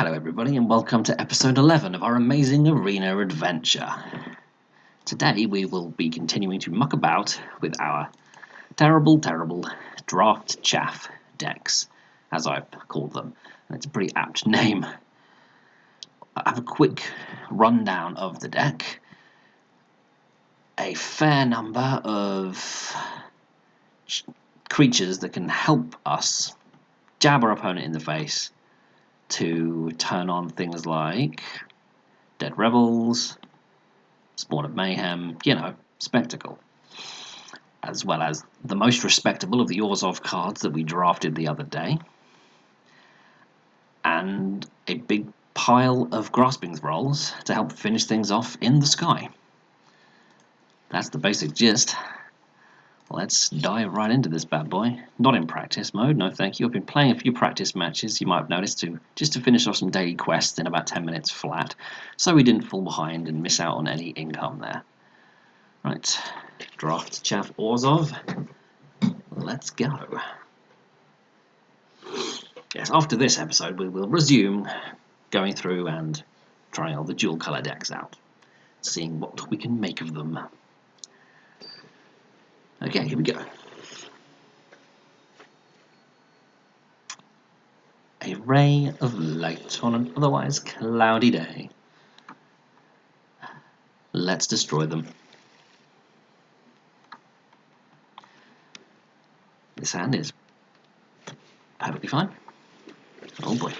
Hello everybody and welcome to episode 11 of our amazing arena adventure. Today we will be continuing to muck about with our terrible draft chaff decks, as I've called them, and it's a pretty apt name. I have a quick rundown of the deck. A fair number of creatures that can help us jab our opponent in the face to turn on things like Dead Rebels, Spawn of Mayhem, spectacle. As well as the most respectable of the Orzhov cards that we drafted the other day. And a big pile of Grasping Scrolls to help finish things off in the sky. That's the basic gist. Let's dive right into this bad boy. Not in practice mode, no thank you. I've been playing a few practice matches, you might have noticed, just to finish off some daily quests in about 10 minutes flat, so we didn't fall behind and miss out on any income there. Right, draft Chaff Orzhov. Let's go. Yes, after this episode we will resume going through and trying all the dual colour decks out, seeing what we can make of them. Okay, here we go. A ray of light on an otherwise cloudy day. Let's destroy them. This hand is perfectly fine. Oh boy.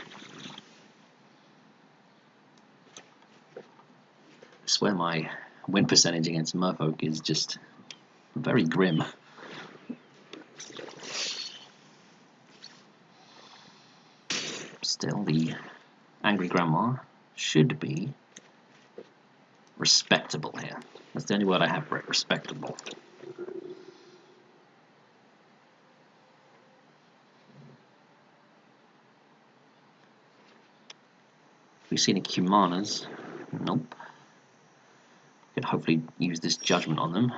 I swear my win percentage against Merfolk is just very grim. Still, the Angry Grandma should be respectable here. That's the only word I have for it, respectable. We've seen a Kumanas. Nope. Can hopefully use this judgment on them.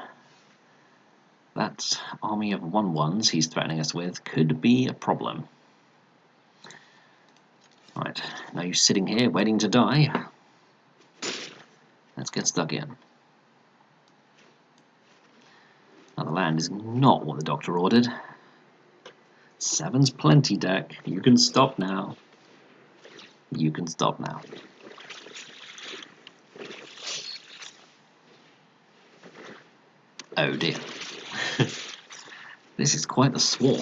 That army of 1/1s he's threatening us with could be a problem. Right, now you're sitting here waiting to die. Let's get stuck in. Now the land is not what the doctor ordered. 7's plenty, deck. You can stop now. You can stop now. Oh dear. This is quite the swarm.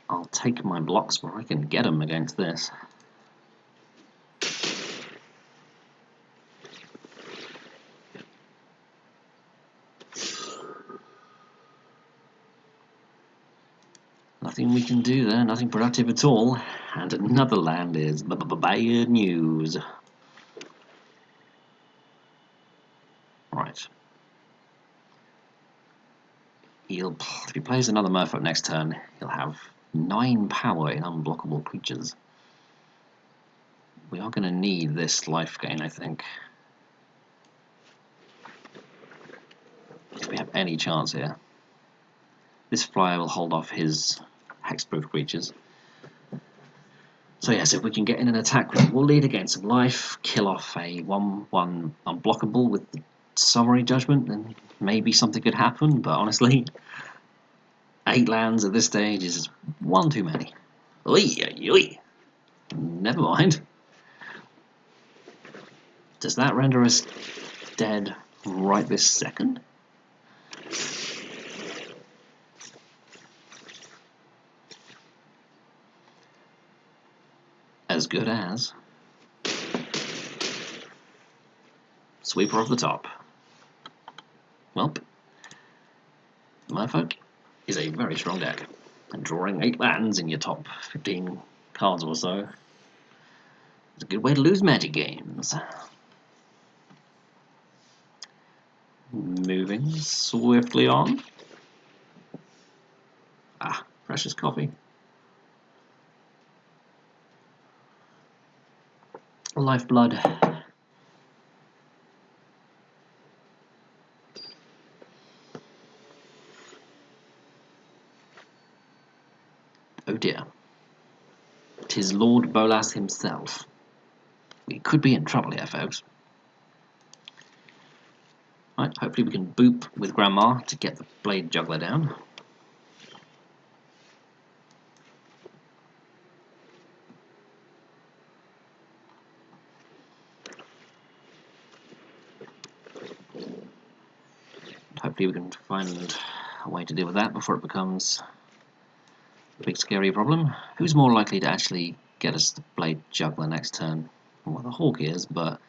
I'll take my blocks where I can get them against this. Nothing we can do there, nothing productive at all. And another land is bad news. Right. If he plays another Merfolk next turn, he'll have 9 power in unblockable creatures. We are going to need this life gain, I think. If we have any chance here. This flyer will hold off his hexproof creatures. So yes, if we can get in an attack with Wool Lead, gain some life, kill off a 1/1 unblockable with the summary judgment, then maybe something could happen, but honestly, 8 lands at this stage is one too many. Oi, oi, oi. Never mind. Does that render us dead right this second? As good as. Sweeper off the top. Welp. Merfolk is a very strong deck. And drawing 8 lands in your top 15 cards or so is a good way to lose magic games. Moving swiftly on. Ah, precious coffee. Lifeblood. 'Tis Lord Bolas himself. We could be in trouble here, folks. Right, hopefully we can boop with Grandma to get the Blade Juggler down. Hopefully we can find a way to deal with that before it becomes a big scary problem. Who's more likely to actually get us the Blade Juggler next turn? Well, the Hawk is, but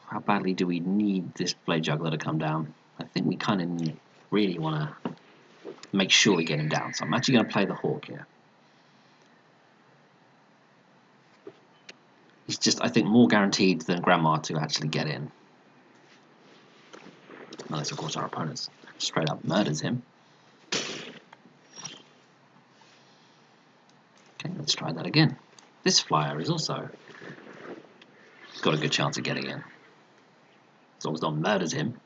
how badly do we need this Blade Juggler to come down? I think we kind of really want to make sure we get him down, so I'm actually going to play the Hawk here. He's just, I think, more guaranteed than Grandma to actually get in. Unless, of course, our opponent straight up murders him. Okay, let's try that again. This flyer is also got a good chance of getting in. As long as no one murders him.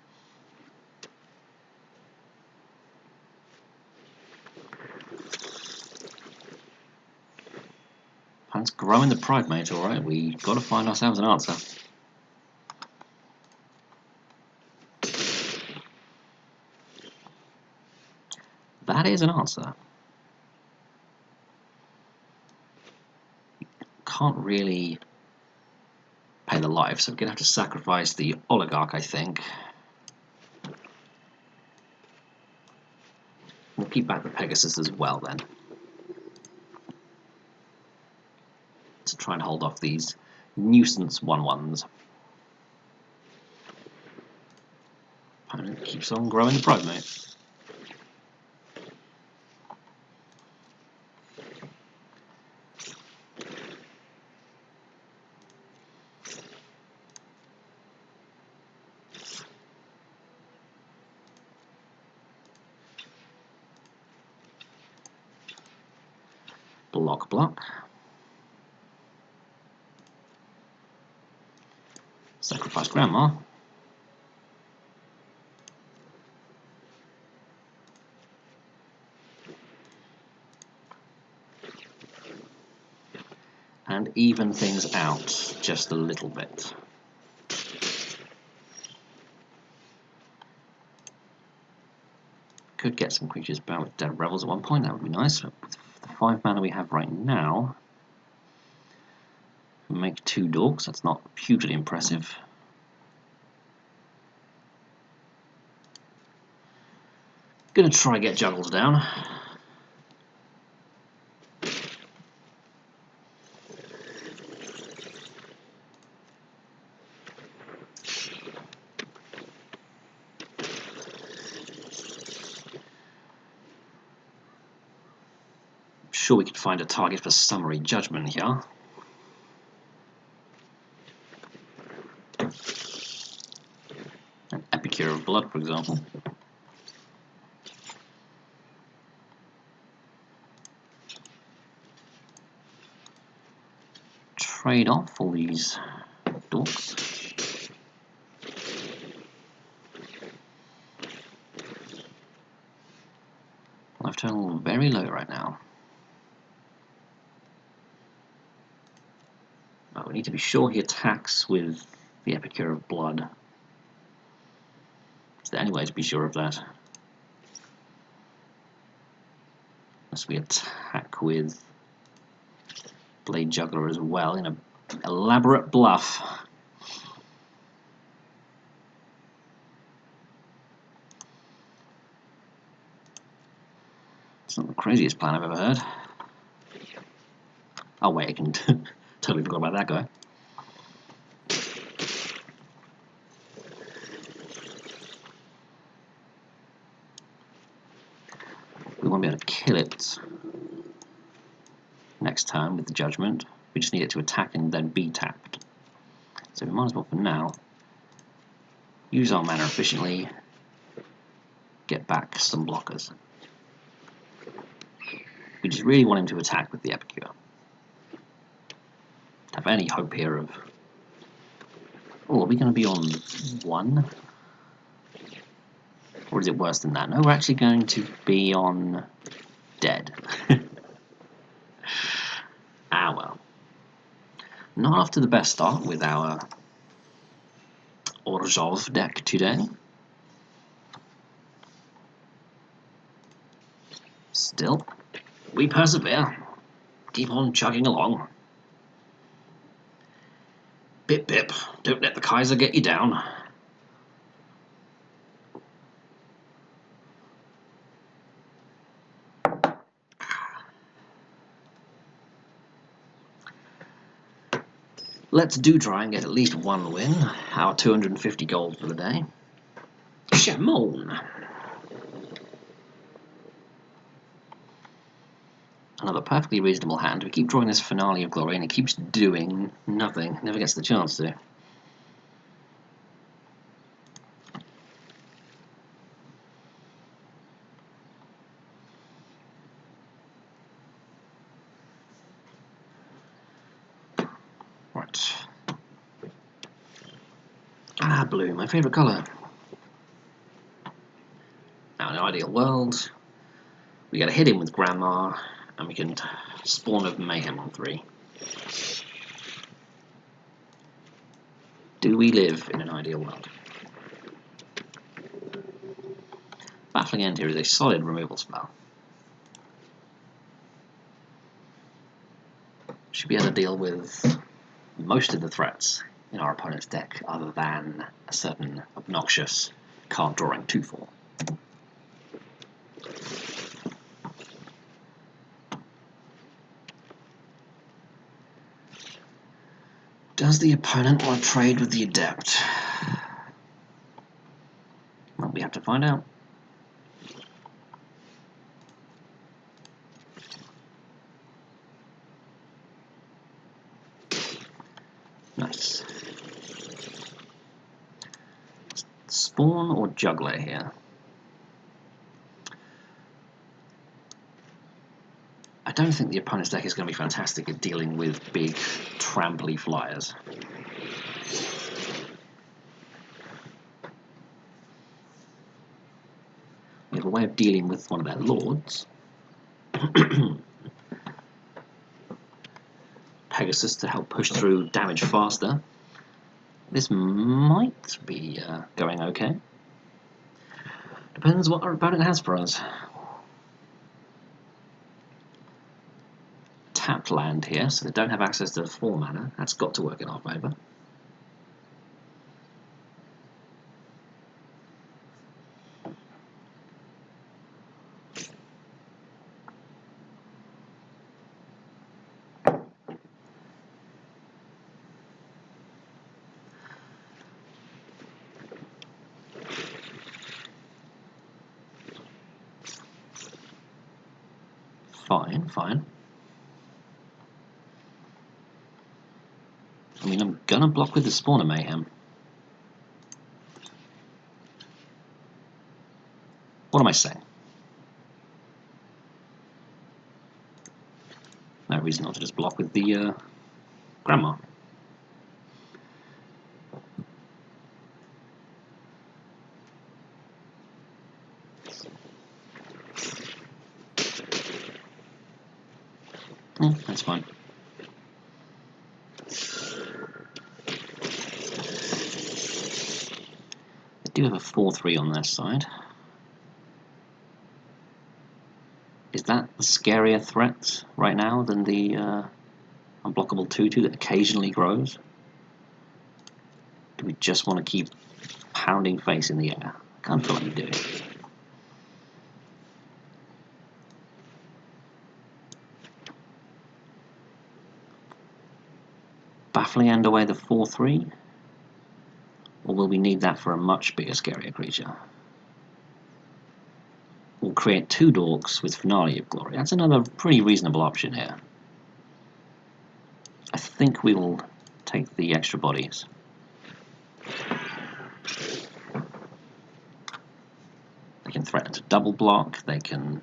Opponent's growing the Pride Mage, alright. We got to find ourselves an answer. That is an answer. Can't really pay the life, so we're going to have to sacrifice the Oligarch, I think. We'll keep back the Pegasus as well then, to try and hold off these nuisance 1/1s. Opponent keeps on growing the Pride Mate. Block. Sacrifice Grandma. And even things out just a little bit. Could get some creatures bound with Dead Rebels at one point, that would be nice. But with the 5 mana we have right now, we make 2 Dorks, that's not hugely impressive. Gonna try get Juggles down. Sure we could find a target for Summary Judgment here. An Epicure of Blood, for example. Trade off all these Dorks. Life total very low right now. We need to be sure he attacks with the Epicure of Blood. Is there any way to be sure of that? Unless we attack with Blade Juggler as well in an elaborate bluff. It's not the craziest plan I've ever heard. Oh wait, I can totally forgot about that guy. We won't be able to kill it next turn with the Judgment. We just need it to attack and then be tapped. So we might as well for now use our mana efficiently, get back some blockers. We just really want him to attack with the Epicure. Have any hope here of... Oh, are we going to be on 1? Or is it worse than that? No, we're actually going to be on dead. Ah well. Not off to the best start with our Orzhov deck today. Still, we persevere. Keep on chugging along. Bip bip, don't let the Kaiser get you down. Let's do try and get at least one win, our 250 gold for the day. Shimon! Another perfectly reasonable hand. We keep drawing this Finale of Glory and it keeps doing nothing. Never gets the chance to. Right. Ah, blue, my favourite colour. Now, in an ideal world, we gotta hit him with Grandma, and we can spawn of Mayhem on 3. Do we live in an ideal world? Baffling End here is a solid removal spell. Should be able to deal with most of the threats in our opponent's deck, other than a certain obnoxious card drawing 2/4. Does the opponent want to trade with the Adept? Well, we have to find out. Nice. Spawn or Juggler here? I don't think the opponent's deck is going to be fantastic at dealing with big, tramply flyers. We have a way of dealing with one of their lords. Pegasus to help push through damage faster. This might be going okay. Depends what our opponent has for us. Tapped land here, so they don't have access to 4 mana. That's got to work in our favour. Fine, fine. I mean, I'm gonna block with the Spawn of Mayhem. What am I saying? No reason not to just block with the Grandma. Yeah, that's fine. They do have a 4/3 on their side. Is that the scarier threat right now than the unblockable 2/2 that occasionally grows? Do we just want to keep pounding face in the air? I can't feel like we do. Baffling End away the 4/3? Or will we need that for a much bigger, scarier creature? We'll create 2 Dorks with Finale of Glory. That's another pretty reasonable option here. I think we will take the extra bodies. They can threaten to double block, they can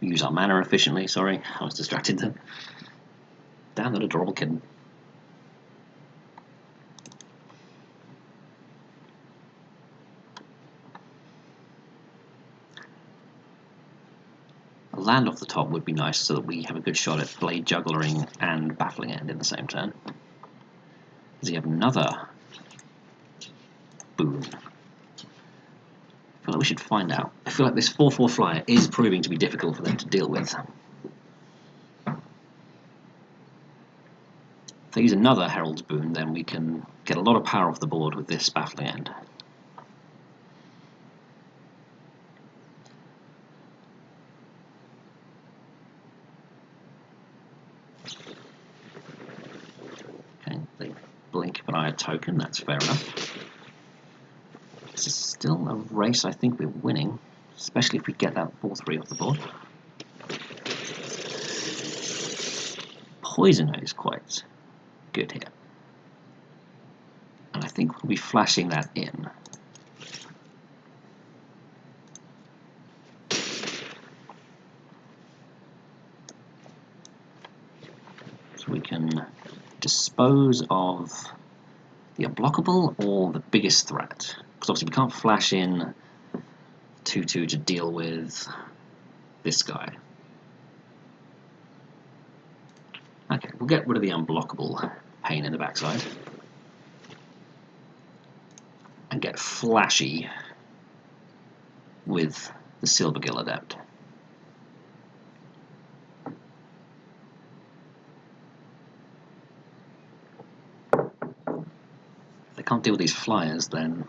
use our mana efficiently, sorry, I was distracted then. Damn that adorable kitten. A land off the top would be nice so that we have a good shot at Blade Jugglering and Baffling End in the same turn. Does he have another boon? I feel like we should find out. I feel like this 4/4 flyer is proving to be difficult for them to deal with. If they use another Herald's boon, then we can get a lot of power off the board with this Baffling End. Okay, they blink an eye a token, that's fair enough. This is still a race I think we're winning, especially if we get that 4/3 off the board. Poisoner is quite good here. And I think we'll be flashing that in. So we can dispose of the unblockable or the biggest threat. Because obviously we can't flash in 2/2 to deal with this guy. Okay, we'll get rid of the unblockable pain in the backside. And get flashy with the Silvergill Adept. If they can't deal with these flyers, then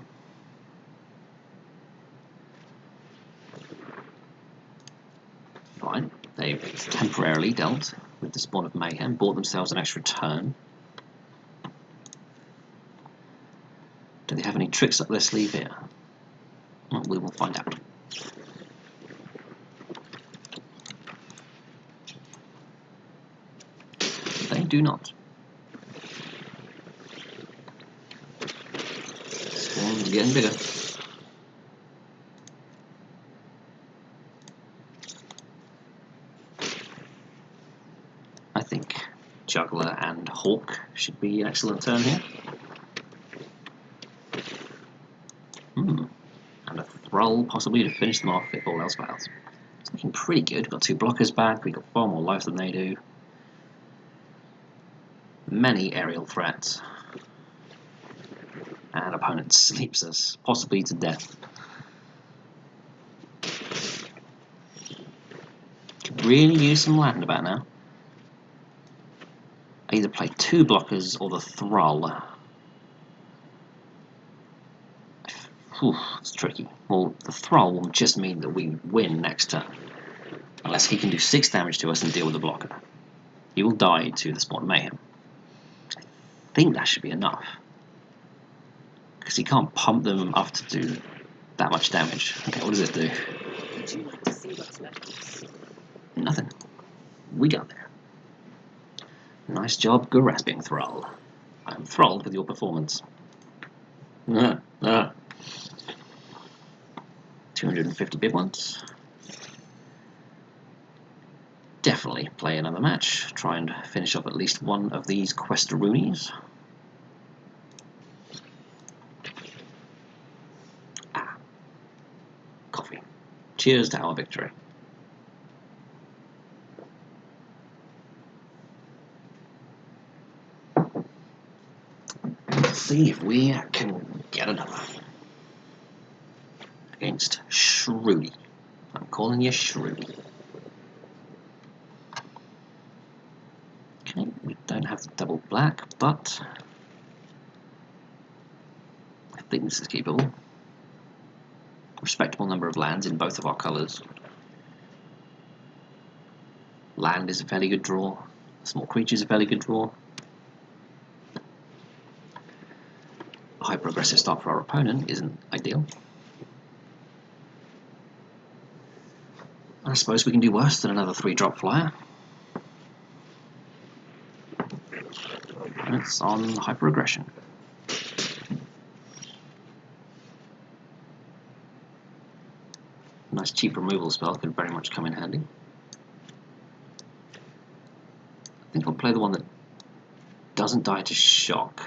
fine. They've temporarily dealt with the Spawn of Mayhem, bought themselves an extra turn. Do they have any tricks up their sleeve here? Well, we will find out. They do not. Spawn's getting bigger. I think Juggler and Hawk should be an excellent turn here. And a Thrall possibly to finish them off if all else fails. It's looking pretty good. We've got 2 blockers back, we've got far more life than they do. Many aerial threats. And opponent sleeps us, possibly to death. Could really use some land about now. I either play 2 blockers or the Thrall. It's tricky. Well, the Thrall will just mean that we win next turn. Unless he can do 6 damage to us and deal with the blocker. He will die to the Spawn of Mayhem. I think that should be enough. Because he can't pump them up to do that much damage. Okay, what does it do? Would you like to see what's left? Nothing. We got there. Nice job, grasping Thrall. I'm thrilled with your performance. 250 big ones. Definitely play another match. Try and finish off at least one of these Questaroonies. Coffee. Cheers to our victory. Let's see if we can get another. Against Shroody. I'm calling you Shroody. Okay, we don't have the double black, but I think this is keepable. Respectable number of lands in both of our colours. Land is a fairly good draw. Small creatures a fairly good draw. A hyper-aggressive start for our opponent isn't ideal. I suppose we can do worse than another 3-drop flyer. And it's on hyper-aggression. Nice cheap removal spell could very much come in handy. I think I'll play the one that doesn't die to shock.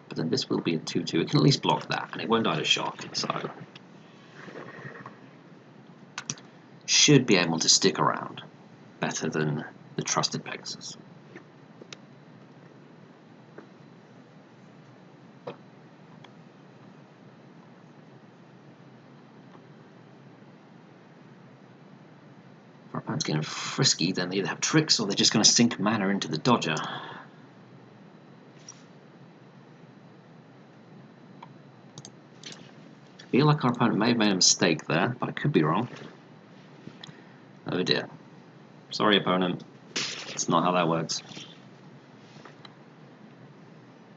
But then this will be a 2/2. It can at least block that, and it won't die to shock, so should be able to stick around better than the trusted Pegasus. If our opponent's getting frisky, then they either have tricks or they're just going to sink mana into the dodger. I feel like our opponent may have made a mistake there, but I could be wrong. Oh dear. Sorry, opponent. It's not how that works.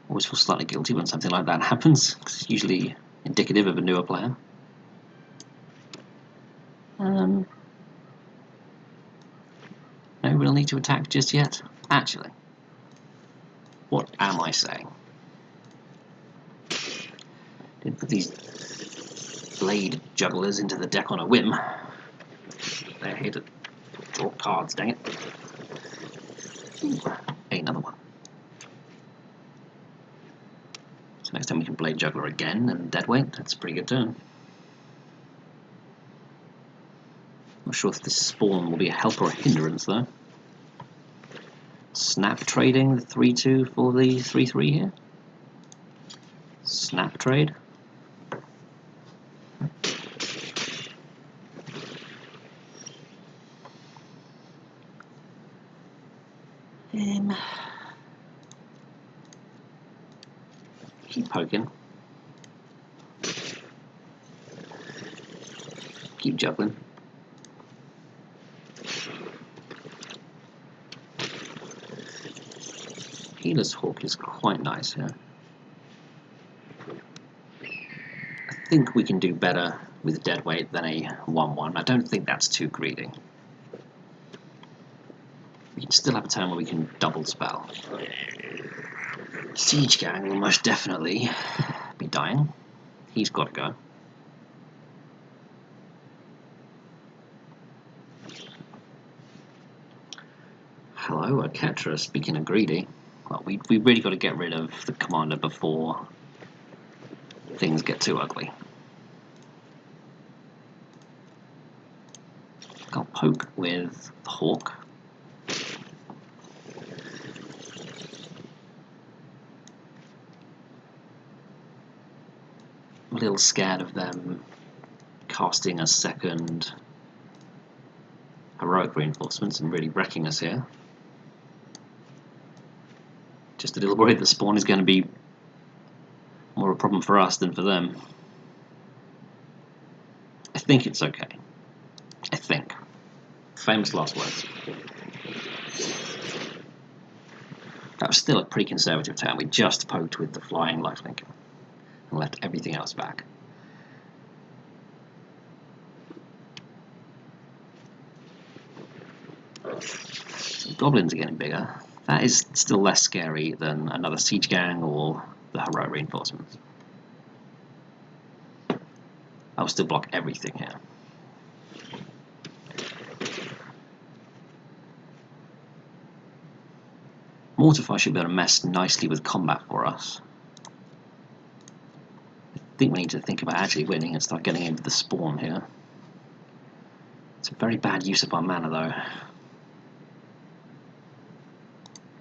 Always feel slightly guilty when something like that happens, because it's usually indicative of a newer player. No real need to attack just yet. Actually, what am I saying? Didn't put these blade jugglers into the deck on a whim. They're here to draw cards, dang it. Ooh, another one. So next time we can blade juggler again and deadweight. That's a pretty good turn. Not sure if this spawn will be a help or a hindrance though. Snap trading the 3-2 for the 3-3 here. Snap trade. Keep poking. Keep juggling. Healer's Hawk is quite nice here. I think we can do better with deadweight than a 1-1. I don't think that's too greedy. We can still have a turn where we can double spell. Siege Gang will most definitely be dying. He's got to go. Hello, Ketra, speaking of greedy. Well, we really got to get rid of the commander before things get too ugly. I'll poke with the Hawk. I'm a little scared of them casting a second heroic reinforcements and really wrecking us here. Just a little worried the spawn is going to be more a problem for us than for them. I think it's okay. I think. Famous last words. That was still a pretty conservative turn. We just poked with the flying lifelink and left everything else back. So goblins are getting bigger. That is still less scary than another siege gang or the heroic reinforcements. I'll still block everything here. Mortify should be able to mess nicely with combat for us. I think we need to think about actually winning and start getting into the spawn here. It's a very bad use of our mana though.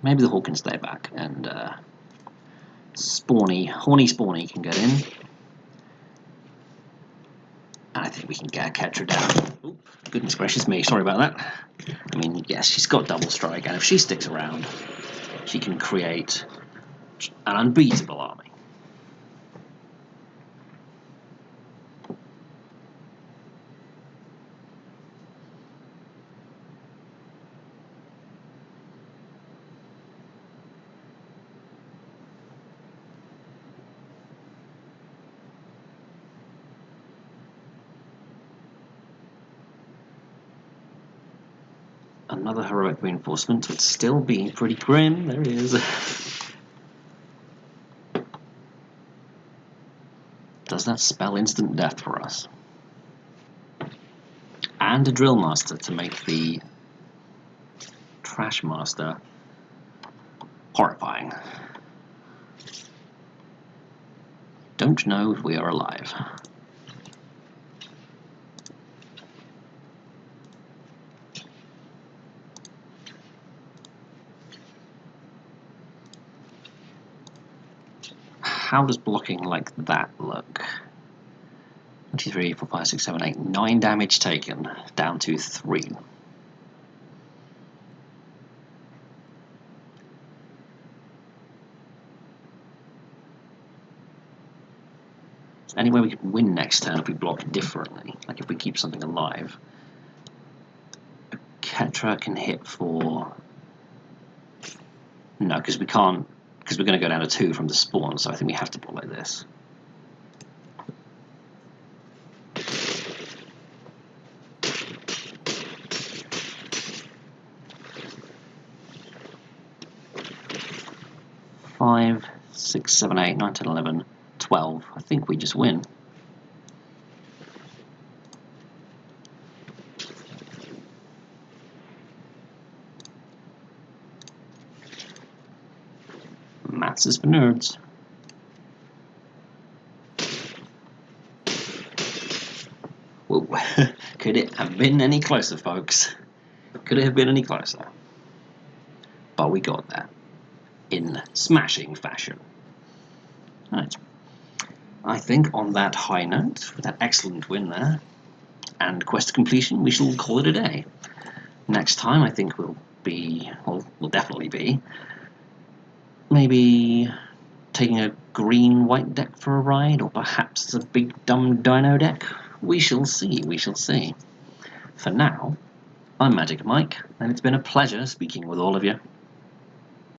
Maybe the Hawk can stay back and horny Spawny can get in. And I think we can get Ketra down. Oop, goodness gracious me, sorry about that. I mean, yes, she's got double strike, and if she sticks around, she can create an unbeatable army. Another heroic reinforcement would still be pretty grim. There he is. Does that spell instant death for us? And a drill master to make the trash master horrifying. Don't know if we are alive. how does blocking like that look? 1, 2, 3, 4, 5, 6, 7, 8, 9 damage taken, down to 3. Is there any way we could win next turn if we block differently? Like if we keep something alive? Ketra can hit for... No, because we can't, because we're going to go down to 2 from the spawn, so I think we have to block like this. Five, 6, 7, 8, 9, 10, 11, 12. I think we just win. Maths is for nerds. Whoa. Could it have been any closer, folks? Could it have been any closer? But we got there. In smashing fashion. Right. I think on that high note, with that excellent win there, and quest completion, we shall call it a day. Next time, I think we'll definitely be maybe taking a green-white deck for a ride, or perhaps a big dumb dino deck. We shall see, we shall see. For now, I'm Magic Mike, and it's been a pleasure speaking with all of you.